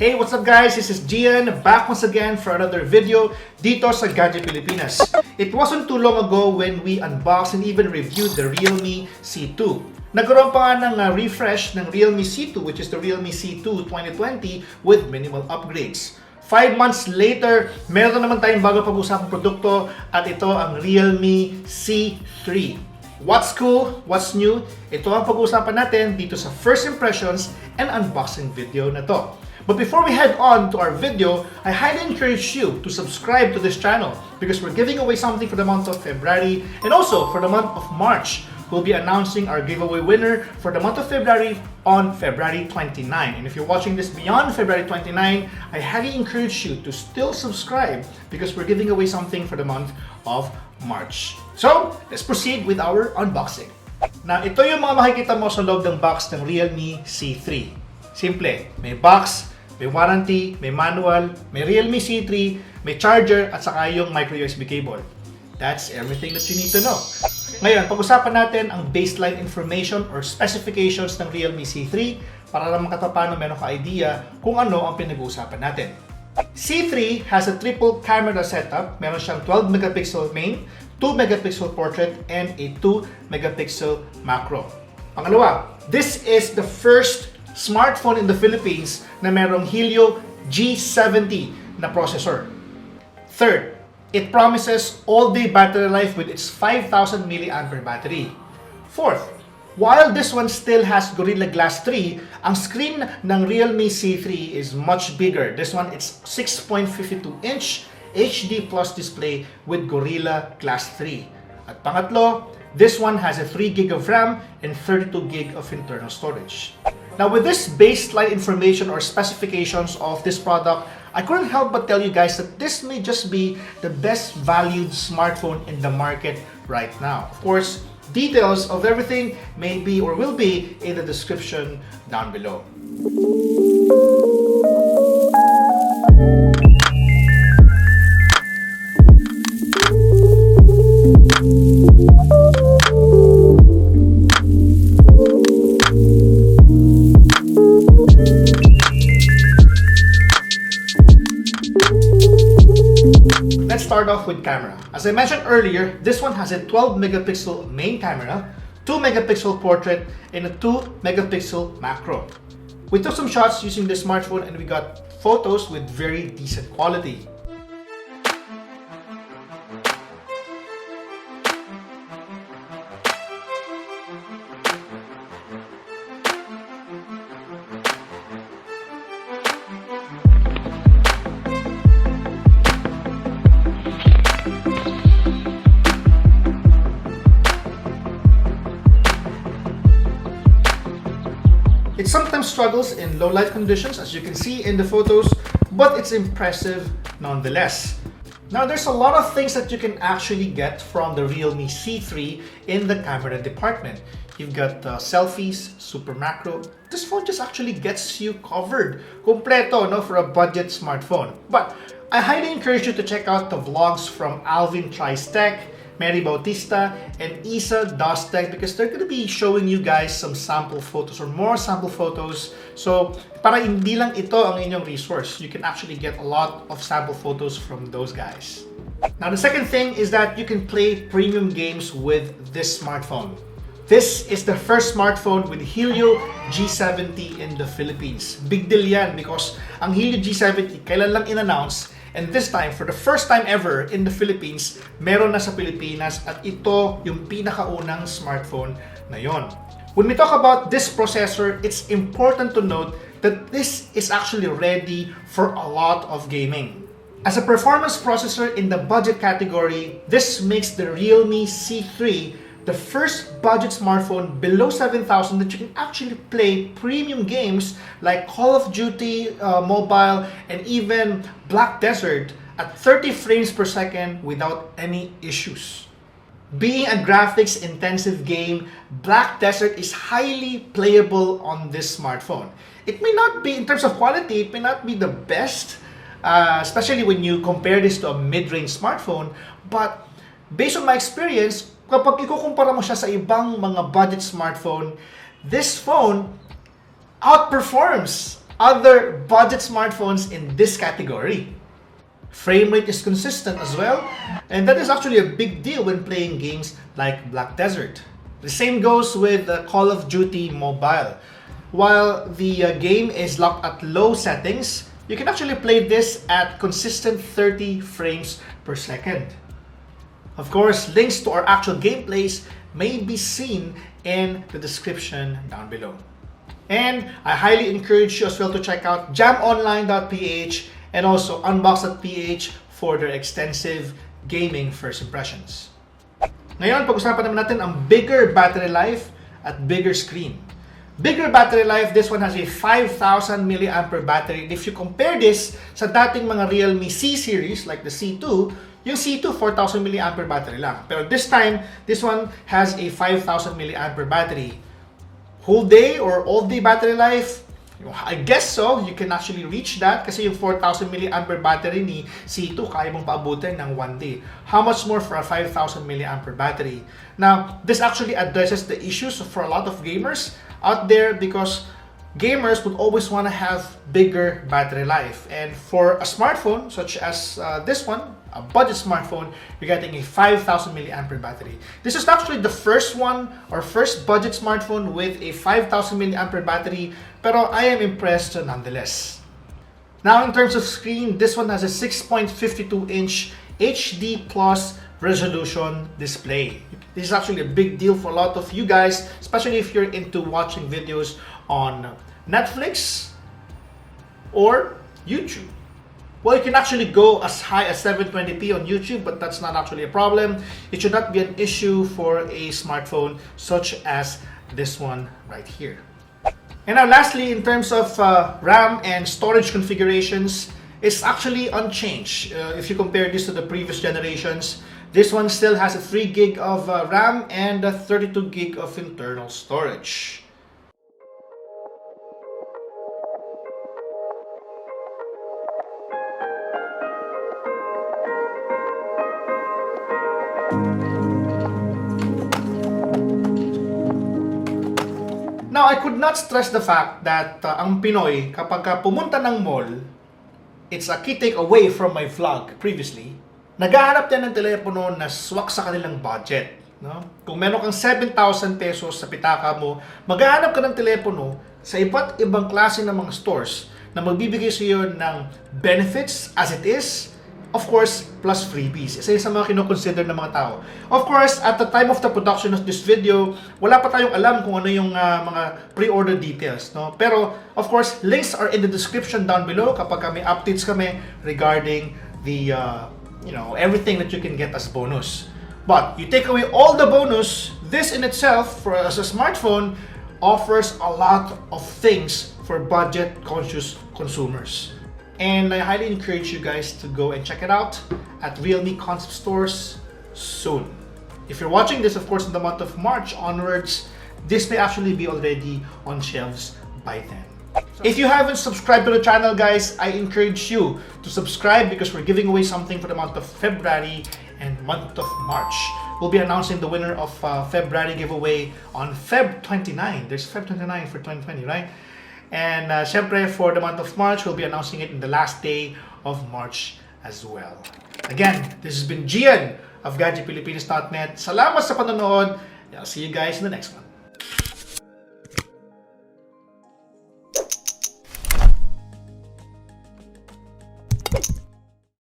Hey, what's up guys? This is Gian, back once again for another video dito sa Gadget Pilipinas. It wasn't too long ago when we unboxed and even reviewed the Realme C2. Nagkaroon pa nga ng refresh ng Realme C2, which is the Realme C2 2020 with minimal upgrades. 5 months later, meron na naman tayong bago pag-usapang produkto at ito ang Realme C3. What's cool? What's new? Ito ang pag-uusapan natin dito sa first impressions and unboxing video na to. But before we head on to our video, I highly encourage you to subscribe to this channel because we're giving away something for the month of February and also for the month of March. We'll be announcing our giveaway winner for the month of February on February 29. And if you're watching this beyond February 29, I highly encourage you to still subscribe because we're giving away something for the month of March. So, let's proceed with our unboxing. Now, ito yung mga makikita mo sa loob ng box ng Realme C3. Simple, may box, may warranty, may manual, may Realme C3, may charger, at saka yung micro USB cable. That's everything that you need to know. Ngayon, pag-usapan natin ang baseline information or specifications ng Realme C3 para naman katapano meron ka idea kung ano ang pinag-uusapan natin. C3 has a triple camera setup. Meron siyang 12 megapixel main, 2 megapixel portrait, and a 2 megapixel macro. Pangalawa, this is the first smartphone in the Philippines na merong Helio G70 na processor. Third, it promises all-day battery life with its 5,000 mAh battery. Fourth, while this one still has Gorilla Glass 3, ang screen ng Realme C3 is much bigger. This one, it's 6.52-inch HD Plus display with Gorilla Glass 3. At pangatlo, this one has a 3 GB of RAM and 32 GB of internal storage. Now with this baseline information or specifications of this product, I couldn't help but tell you guys that this may just be the best valued smartphone in the market right now. Of course, details of everything may be or will be in the description down below. Let's start off with camera. As I mentioned earlier, this one has a 12 megapixel main camera, 2 megapixel portrait, and a 2 megapixel macro. We took some shots using this smartphone and we got photos with very decent quality. It sometimes struggles in low light conditions, as you can see in the photos, but it's impressive nonetheless. Now, there's a lot of things that you can actually get from the Realme C3 in the camera department. You've got selfies, super macro. This phone just actually gets you covered. Kompleto, no, for a budget smartphone. But I highly encourage you to check out the vlogs from Alvin Tries Tech, Mary Bautista, and Isa Does Tech because they're going to be showing you guys some sample photos or more sample photos. So, para hindi lang ito ang inyong resource, you can actually get a lot of sample photos from those guys. Now, the second thing is that you can play premium games with this smartphone. This is the first smartphone with Helio G70 in the Philippines. Big deal yan because ang Helio G70 kailan lang in-announce. And this time, for the first time ever in the Philippines, meron na sa Pilipinas at ito yung pinakaunang smartphone na yon. When we talk about this processor, it's important to note that this is actually ready for a lot of gaming. As a performance processor in the budget category, this makes the Realme C3 the first budget smartphone below 7,000 that you can actually play premium games like Call of Duty Mobile and even Black Desert at 30 frames per second without any issues. Being a graphics-intensive game, Black Desert is highly playable on this smartphone. It may not be, in terms of quality, it may not be the best, especially when you compare this to a mid-range smartphone, but based on my experience, kapag ikukumpara mo siya sa ibang mga budget smartphone, this phone outperforms other budget smartphones in this category. Frame rate is consistent as well, and that is actually a big deal when playing games like Black Desert. The same goes with Call of Duty Mobile. While the game is locked at low settings, you can actually play this at consistent 30 frames per second. Of course, links to our actual gameplays may be seen in the description down below. And I highly encourage you as well to check out jamonline.ph and also unbox.ph for their extensive gaming first impressions. Ngayon, pag-usapan naman natin ang bigger battery life at bigger screen. Bigger battery life, this one has a 5,000 mAh battery. And if you compare this sa dating mga Realme C series like the C2, yung C2 4,000 mAh battery lang. Pero this time, this one has a 5,000 mAh battery. Whole day or all day battery life? I guess so. You can actually reach that kasi yung 4,000 mAh battery ni C2 kaya mong paabutin ng 1 day. How much more for a 5,000 mAh battery? Now, this actually addresses the issues for a lot of gamers out there because gamers would always want to have bigger battery life. And for a smartphone such as this one, a budget smartphone, you're getting a 5,000 mAh battery. This is actually the first one or first budget smartphone with a 5,000 mAh battery, pero I am impressed nonetheless. Now, in terms of screen, this one has a 6.52-inch HD Plus resolution display. This is actually a big deal for a lot of you guys, especially if you're into watching videos on Netflix or YouTube. Well, you can actually go as high as 720p on YouTube, but that's not actually a problem. It should not be an issue for a smartphone such as this one right here. And now lastly, in terms of RAM and storage configurations, it's actually unchanged. If you compare this to the previous generations, this one still has a 3 gig of RAM and a 32 gig of internal storage. Now, I could not stress the fact that ang Pinoy, kapag pumunta ng mall, it's a key takeaway from my vlog previously, naghahanap din ng telepono na swak sa kanilang budget. No? Kung meron kang 7,000 pesos sa pitaka mo, maghahanap ka ng telepono sa iba't ibang klase ng mga stores na magbibigay sa iyo ng benefits as it is, of course, plus freebies. Isa sa mga kinoconsider ng mga tao. Of course, at the time of the production of this video, wala pa tayong alam kung ano yung mga pre-order details. No? Pero, of course, links are in the description down below kapag may updates kami regarding the, everything that you can get as bonus. But, you take away all the bonus, this in itself, as a smartphone, offers a lot of things for budget-conscious consumers. And I highly encourage you guys to go and check it out at Realme concept stores soon. If you're watching this, of course, in the month of March onwards, this may actually be already on shelves by then. If you haven't subscribed to the channel, guys, I encourage you to subscribe because we're giving away something for the month of February and month of March. We'll be announcing the winner of February giveaway on Feb 29. There's Feb 29 for 2020, right? And syempre, for the month of March, we'll be announcing it in the last day of March as well. Again, this has been Gian of GadgetPilipinas.net. Salamat sa panonood. I'll see you guys in the next one.